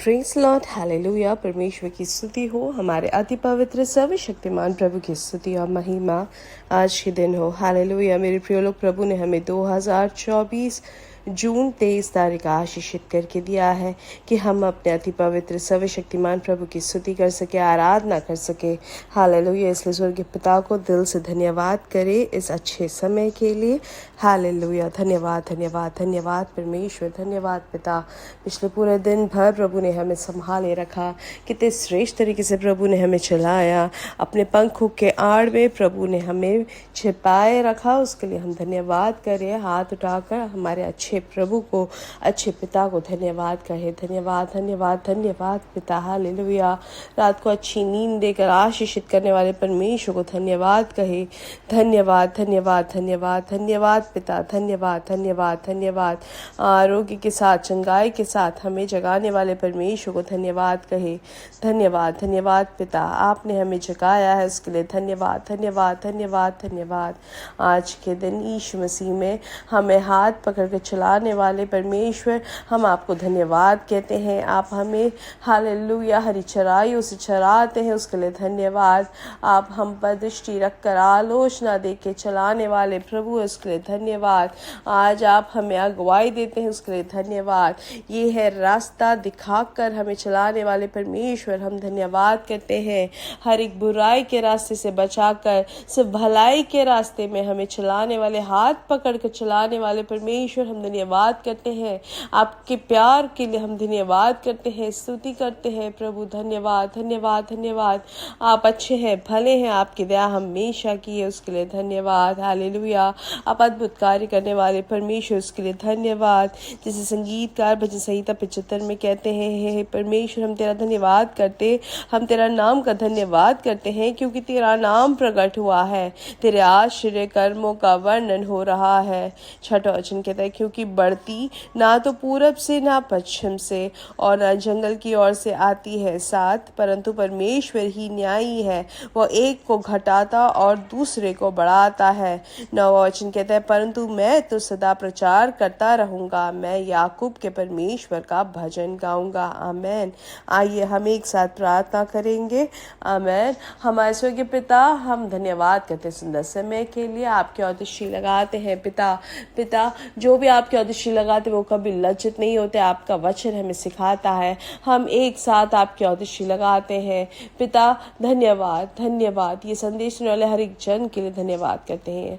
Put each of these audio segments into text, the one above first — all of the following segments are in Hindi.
Praise Lord, hallelujah. परमेश्वर की स्तुति हो, हमारे अति पवित्र सर्वशक्तिमान प्रभु की स्तुति और महिमा आज के दिन हो। हालेलुया। मेरे प्रिय लोग, प्रभु ने हमें 2024 जून 23 तारीख आशीषित करके दिया है कि हम अपने अति पवित्र सर्वशक्तिमान प्रभु की स्तुति कर सके, आराधना कर सके। हालेलुया। इसलिए स्वर्गीय पिता को दिल से धन्यवाद करें इस अच्छे समय के लिए। हालेलुया। धन्यवाद धन्यवाद धन्यवाद परमेश्वर, धन्यवाद पिता। पिछले पूरे दिन भर प्रभु ने हमें संभाले रखा, कितने श्रेष्ठ तरीके से प्रभु ने हमें चलाया। अपने पंखों के आड़ में प्रभु ने हमें छिपाए रखा, उसके लिए हम धन्यवाद करें। हाथ उठाकर हमारे अच्छे प्रभु को, अच्छे पिता को धन्यवाद कहे। धन्यवाद धन्यवाद धन्यवाद पिता। हालेलुया। रात को अच्छी नींद देकर आशीषित करने वाले परमेश्वर को धन्यवाद कहे। धन्यवाद धन्यवाद धन्यवाद धन्यवाद पिता। धन्यवाद धन्यवाद धन्यवाद। आरोग्य के साथ, चंगाई के साथ हमें जगाने वाले परमेश्वर को धन्यवाद कहे। धन्यवाद धन्यवाद पिता। आपने हमें जगाया है, उसके लिए धन्यवाद धन्यवाद धन्यवाद धन्यवाद। आज के दिन यीशु मसीह में हमें हाथ पकड़ कर चलाने वाले परमेश्वर, हम आपको धन्यवाद कहते हैं। आप हमें हालेलुया हरी चराइयों से चराते हैं, उसके लिए धन्यवाद। आप हम पर दृष्टि रखकर आलोचना दे के चलाने वाले प्रभु, उसके लिए धन्यवाद। आज आप हमें अगुवाई देते हैं, उसके लिए धन्यवाद। ये है रास्ता दिखाकर हमें चलाने वाले परमेश्वर, हम धन्यवाद करते हैं। हर एक बुराई के रास्ते से बचाकर सिर्फ भलाई के रास्ते में हमें चलाने वाले, हाथ पकड़ कर चलाने वाले परमेश्वर, हम धन्यवाद करते हैं। आपके प्यार के लिए हम धन्यवाद करते हैं, स्तुति करते हैं प्रभु। धन्यवाद धन्यवाद धन्यवाद। आप अच्छे हैं, भले हैं, आपकी दया हमेशा की है, उसके लिए धन्यवाद। हालेलुया। आप अद्भुत कार्य करने वाले परमेश्वर, उसके लिए धन्यवाद। जैसे संगीतकार भजन संहिता 75 में कहते हैं, हे परमेश्वर हम तेरा धन्यवाद करते, हम तेरा नाम का धन्यवाद करते हैं, क्योंकि तेरा नाम प्रकट हुआ है, तेरे आश्चर्य कर्मों का वर्णन हो रहा है। छठा वचन कहता है, क्योंकि बढ़ती ना तो पूरब से ना पश्चिम से और ना जंगल की ओर से आती है साथ, परंतु परमेश्वर ही न्यायी है, वह एक को घटाता और दूसरे को बढ़ाता है। नौवां वचन कहता है, परंतु मैं तो सदा प्रचार करता रहूंगा, मैं याकूब के परमेश्वर का भजन गाऊंगा। आमेन। आइए हम एक साथ प्रार्थना करेंगे। आमेन। हमारे स्वर्गीय पिता, हम धन्यवाद करते हैं सुंदर समय के लिए। आपके और दृष्टि लगाते हैं पिता। पिता, जो भी आपके और दृष्टि लगाते वो कभी लज्जित नहीं होते, आपका वचन हमें सिखाता है। हम एक साथ आपके और दृष्टि लगाते हैं पिता। धन्यवाद धन्यवाद। ये संदेश सुनने वाले हर एक जन के लिए धन्यवाद करते हैं।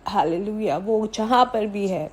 हालेलुया। वो जहाँ पर भी है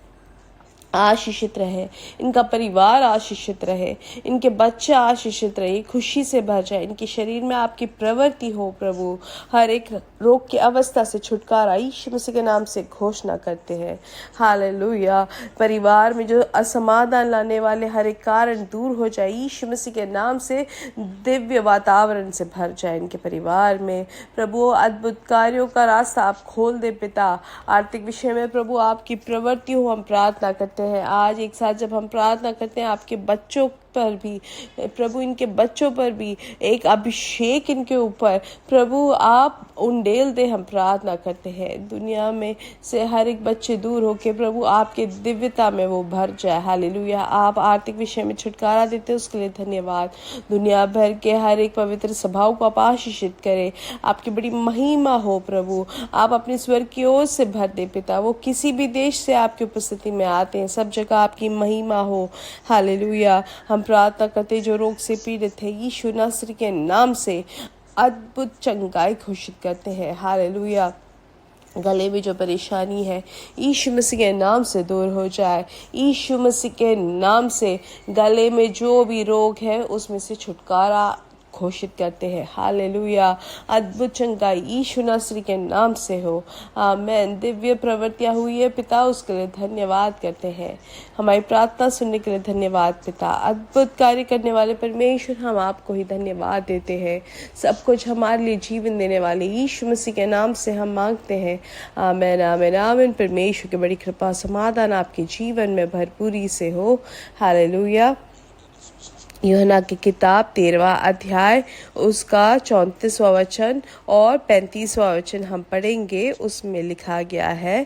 आशीषित रहे, इनका परिवार आशीषित रहे, इनके बच्चे आशीषित रहे, खुशी से भर जाए, इनके शरीर में आपकी प्रवृत्ति हो प्रभु। हर एक रोग की अवस्था से छुटकारा यीशु मसीह के नाम से घोषणा करते हैं। हालेलुया। परिवार में जो असमाधान लाने वाले हर एक कारण दूर हो जाए, यीशु मसीह के नाम से दिव्य वातावरण से भर जाए इनके परिवार में प्रभु। अद्भुत कार्यों का रास्ता आप खोल दे पिता। आर्थिक विषय में प्रभु आपकी प्रवृत्ति हो, हम प्रार्थना करते हैं। आज एक साथ जब हम प्रार्थना करते हैं, आपके बच्चों पर भी प्रभु, इनके बच्चों पर भी एक अभिषेक इनके ऊपर प्रभु आप उंडेल दे, हम प्रार्थना करते हैं। दुनिया में से हर एक बच्चे दूर होके प्रभु आपके दिव्यता में वो भर जाए। हालेलुया। आप आर्थिक विषय में छुटकारा देते हैं, उसके लिए धन्यवाद। दुनिया भर के हर एक पवित्र सभाओं को आप आशीषित करें, आपकी बड़ी महिमा हो प्रभु। आप अपने स्वर्ग की ओर से भर दे पिता। वो किसी भी देश से आपकी उपस्थिति में आते हैं, सब जगह आपकी महिमा हो। हालेलुया। हम प्रार्थना करते, जो रोग से पीड़ित है यीशु नासरी के नाम से अद्भुत चंगाई घोषित करते हैं। हालेलुया। गले में जो परेशानी है यीशु मसीह के नाम से दूर हो जाए। यीशु मसीह के नाम से गले में जो भी रोग है उसमें से छुटकारा घोषित करते हैं। हालेलुया। अद्भुत चंगाई यीशु नासरी के नाम से हो। आमेन। दिव्य प्रवृत्तियां हुई है पिता, उसके लिए धन्यवाद करते हैं। हमारी प्रार्थना सुनने के लिए धन्यवाद पिता। अद्भुत कार्य करने वाले परमेश्वर, हम आपको ही धन्यवाद देते हैं। सब कुछ हमारे लिए जीवन देने वाले यीशु मसीह के नाम से हम मांगते हैं। आमेन आमेन आमेन। परमेश्वर की बड़ी कृपा समाधान आपके जीवन में भरपूरी से हो। हालेलुया। यूहन्ना की किताब 13वां अध्याय उसका 34वां वचन और 35वां वचन हम पढ़ेंगे। उसमें लिखा गया है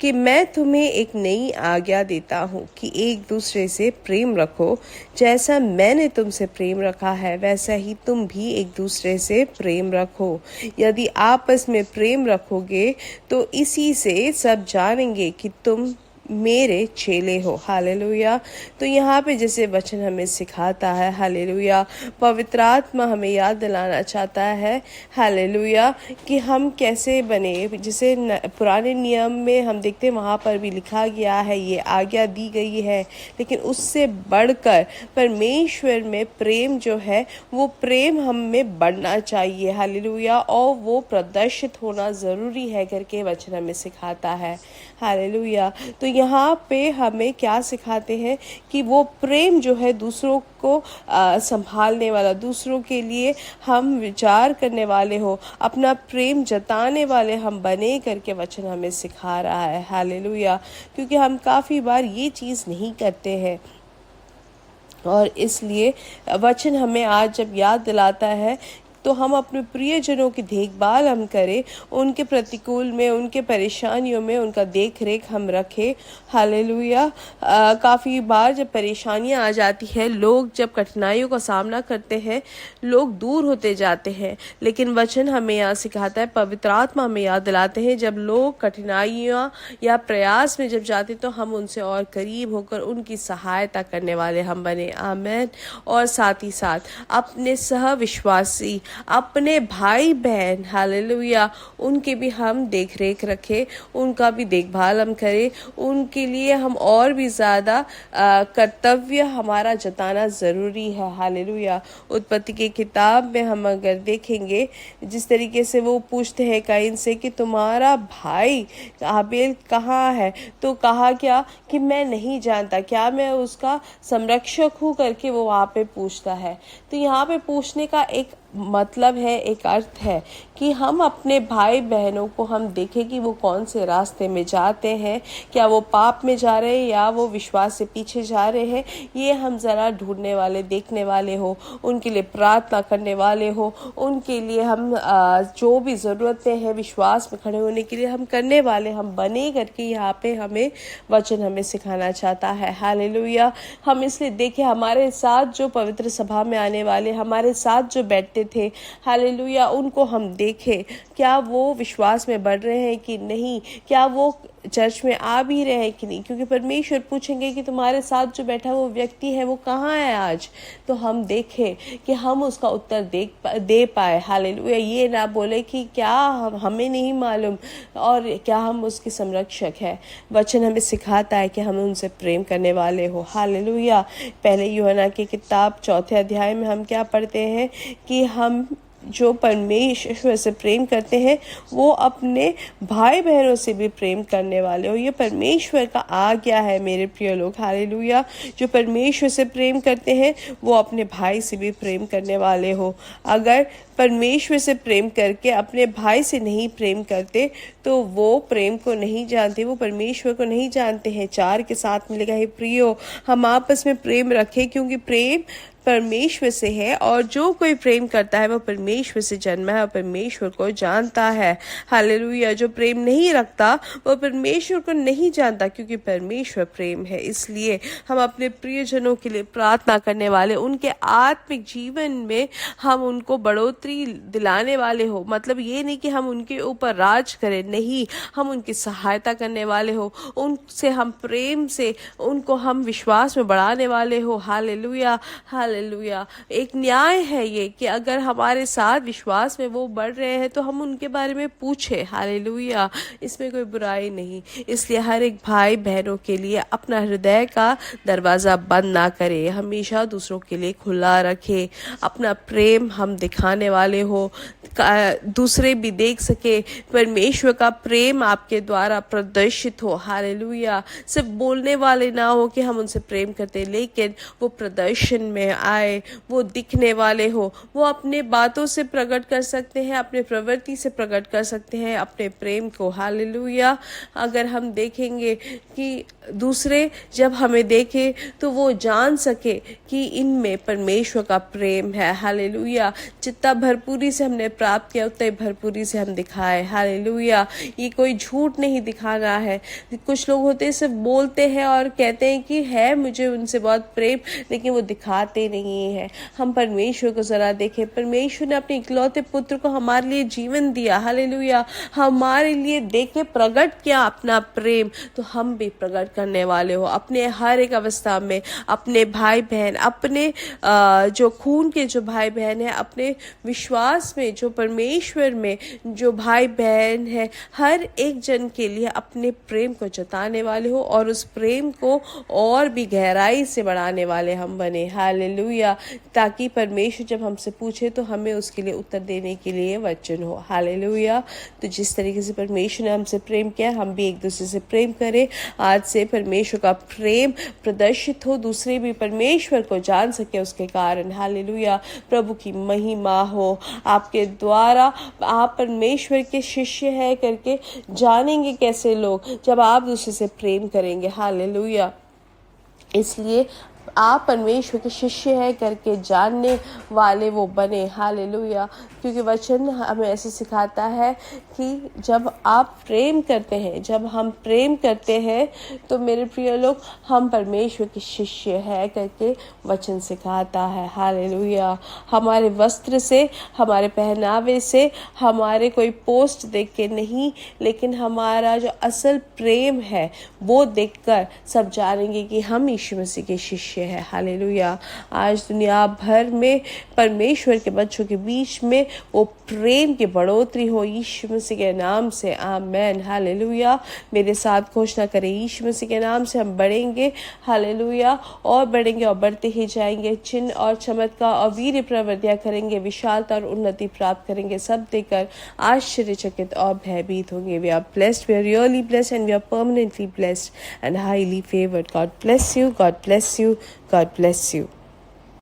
कि मैं तुम्हें एक नई आज्ञा देता हूँ कि एक दूसरे से प्रेम रखो। जैसा मैंने तुमसे प्रेम रखा है वैसा ही तुम भी एक दूसरे से प्रेम रखो। यदि आपस में प्रेम रखोगे तो इसी से सब जानेंगे कि तुम मेरे चेले हो। हालेलुया। तो यहाँ पे जैसे वचन हमें सिखाता है, हालेलुया, पवित्र आत्मा हमें याद दिलाना चाहता है, हालेलुया, कि हम कैसे बने। जैसे पुराने नियम में हम देखते हैं वहाँ पर भी लिखा गया है, ये आज्ञा दी गई है, लेकिन उससे बढ़कर परमेश्वर में प्रेम जो है वो प्रेम हम में बढ़ना चाहिए, हालेलुया, और वो प्रदर्शित होना ज़रूरी है करके वचन हमें सिखाता है, हालेलुया। तो यहाँ पे हमें क्या सिखाते हैं कि वो प्रेम जो है दूसरों को संभालने वाला, दूसरों के लिए हम विचार करने वाले हो, अपना प्रेम जताने वाले हम बने करके वचन हमें सिखा रहा है, हालेलुया। क्योंकि हम काफ़ी बार ये चीज़ नहीं करते हैं और इसलिए वचन हमें आज जब याद दिलाता है तो हम अपने प्रियजनों की देखभाल हम करें, उनके प्रतिकूल में, उनके परेशानियों में उनका देख रेख हम रखें, हालेलुया। काफ़ी बार जब परेशानियां आ जाती है, लोग जब कठिनाइयों का सामना करते हैं, लोग दूर होते जाते हैं, लेकिन वचन हमें यहाँ सिखाता है, पवित्र आत्मा हमें याद दिलाते हैं, जब लोग कठिनाइयाँ या प्रयास में जब जाते तो हम उनसे और करीब होकर उनकी सहायता करने वाले हम बने, आमीन। और साथ ही साथ अपने सह विश्वासी, अपने भाई बहन, हालेलुया, उनके भी हम देख रेख रखें, उनका भी देखभाल हम करें, उनके लिए हम और भी ज़्यादा कर्तव्य हमारा जताना ज़रूरी है, हालेलुया। उत्पत्ति की किताब में हम अगर देखेंगे जिस तरीके से वो पूछते हैं काइन से कि तुम्हारा भाई हाबेल कहाँ है, तो कहा क्या कि मैं नहीं जानता, क्या मैं उसका संरक्षक हूँ करके वो वहाँ पे पूछता है। तो यहाँ पे पूछने का एक मतलब है, एक अर्थ है कि हम अपने भाई बहनों को हम देखें कि वो कौन से रास्ते में जाते हैं, क्या वो पाप में जा रहे हैं या वो विश्वास से पीछे जा रहे हैं, ये हम ज़रा ढूंढने वाले, देखने वाले हो, उनके लिए प्रार्थना करने वाले हो, उनके लिए हम जो भी ज़रूरतें हैं विश्वास में खड़े होने के लिए हम करने वाले हम बने करके यहाँ पे हमें वचन हमें सिखाना चाहता है, हालेलुया। हम इसलिए देखें हमारे साथ जो पवित्र सभा में आने वाले, हमारे साथ जो बैठते थे, हालेलुया, उनको हम देखें क्या वो विश्वास में बढ़ रहे हैं कि नहीं, क्या वो चर्च में आ भी रहे हैं कि नहीं, क्योंकि परमेश्वर पूछेंगे कि तुम्हारे साथ जो बैठा वो व्यक्ति है वो कहाँ है आज, तो हम देखें कि हम उसका उत्तर दे पाए, हालेलुया। ये ना बोले कि क्या हमें नहीं मालूम और क्या हम उसके संरक्षक हैं। वचन हमें सिखाता है कि हम उनसे प्रेम करने वाले हो, हालेलुया। पहले यूहन्ना की किताब 4 अध्याय में हम क्या पढ़ते हैं कि हम जो परमेश्वर से प्रेम करते हैं वो अपने भाई बहनों से भी प्रेम करने वाले हो। ये परमेश्वर का आज्ञा है मेरे प्रिय लोग, हालेलुया। जो परमेश्वर से प्रेम करते हैं वो अपने भाई से भी प्रेम करने वाले हो। अगर परमेश्वर से प्रेम करके अपने भाई से नहीं प्रेम करते तो वो प्रेम को नहीं जानते, वो परमेश्वर को नहीं जानते हैं। 4 के साथ मिलेगा, हे प्रियो हम आपस में प्रेम रखें क्योंकि प्रेम परमेश्वर से है और जो कोई प्रेम करता है वो परमेश्वर से जन्मा है और परमेश्वर को जानता है, हालेलुया। जो प्रेम नहीं रखता वो परमेश्वर को नहीं जानता क्योंकि परमेश्वर प्रेम है। इसलिए हम अपने प्रियजनों के लिए प्रार्थना करने वाले, उनके आत्मिक जीवन में हम उनको बढ़ोतरी दिलाने वाले हो। मतलब ये नहीं कि हम उनके ऊपर राज करें, नहीं, हम उनकी सहायता करने वाले हो, उनसे हम प्रेम से उनको हम विश्वास में बढ़ाने वाले हो, हालेलुया, हालेलुया। एक न्याय है ये कि अगर हमारे साथ विश्वास में वो बढ़ रहे हैं तो हम उनके बारे में पूछे, हालेलुया, इसमें कोई बुराई नहीं। इसलिए हर एक भाई बहनों के लिए अपना हृदय का दरवाज़ा बंद ना करे, हमेशा दूसरों के लिए खुला रखे, अपना प्रेम हम दिखाने वाले हो, दूसरे भी देख सके परमेश्वर का प्रेम आपके द्वारा प्रदर्शित हो, हालेलुया। सिर्फ बोलने वाले ना हो कि हम उनसे प्रेम करते, लेकिन वो प्रदर्शन में आए, वो दिखने वाले हो, वो अपने बातों से प्रकट कर सकते हैं, अपने प्रवृत्ति से प्रकट कर सकते हैं अपने प्रेम को। हालेलुया। अगर हम देखेंगे कि दूसरे जब हमें देखे तो वो जान सके कि इनमें परमेश्वर का प्रेम है। हालेलुया। जितना भरपूरी से हमने प्राप्त किया उतना ही भरपूरी से हम दिखाए। हालेलुया। ये कोई झूठ नहीं दिखाना है। कुछ लोग होते हैं सिर्फ बोलते हैं और कहते हैं कि है मुझे उनसे बहुत प्रेम, लेकिन वो दिखाते नहीं है। हम परमेश्वर को जरा देखें। परमेश्वर ने अपने इकलौते पुत्र को हमारे लिए जीवन दिया। हालेलुया। हमारे लिए देखे प्रकट किया अपना प्रेम, तो हम भी प्रकट करने वाले हो अपने हर एक अवस्था में। अपने भाई बहन, अपने जो खून के जो भाई बहन है, अपने विश्वास में जो परमेश्वर में जो भाई बहन है, हर एक जन के लिए अपने प्रेम को जताने वाले हो और उस प्रेम को और भी गहराई से बढ़ाने वाले हम बने। हालेलुया। ताकि परमेश्वर जब हमसे पूछे तो हमें उसके लिए उत्तर देने के लिए वचन हो। हालेलुया। तो जिस तरीके से परमेश्वर ने हमसे प्रेम किया, हम भी एक दूसरे से प्रेम करें। आज से परमेश्वर का प्रेम प्रदर्शित हो, दूसरे भी परमेश्वर को जान सके उसके कारण। हालेलुया। प्रभु की महिमा हो आपके द्वारा। आप परमेश्वर के शिष्य है करके जानेंगे कैसे लोग, जब आप दूसरे से प्रेम करेंगे। हालेलुया। इसलिए आप परमेश्वर के शिष्य है करके जानने वाले वो बने। हालेलुया। क्योंकि वचन हमें ऐसे सिखाता है कि जब आप प्रेम करते हैं, जब हम प्रेम करते हैं तो मेरे प्रिय लोग, हम परमेश्वर के शिष्य है करके वचन सिखाता है। हालेलुया। हमारे वस्त्र से, हमारे पहनावे से, हमारे कोई पोस्ट देख के नहीं, लेकिन हमारा जो असल प्रेम है वो देखकर सब जानेंगे कि हम यीशु मसीह के शिष्य है। हालेलुया। आज दुनिया भर में परमेश्वर के बच्चों के बीच में वो प्रेम की बढ़ोतरी हो यीशु मसीह के नाम से। आमेन। हालेलुया। मेरे साथ घोषणा करें, यीशु मसीह के नाम से हम बढ़ेंगे। हालेलुया। और बढ़ेंगे और बढ़ते ही जाएंगे। चिन्ह और चमत्कार और वीर्य प्रवृत्तियां करेंगे, विशालता और उन्नति प्राप्त करेंगे। सब देखकर आश्चर्यचकित और भयभीत होंगे। We are blessed, we are really blessed and we are permanently blessed and highly favored. God bless you. God bless you. God bless you.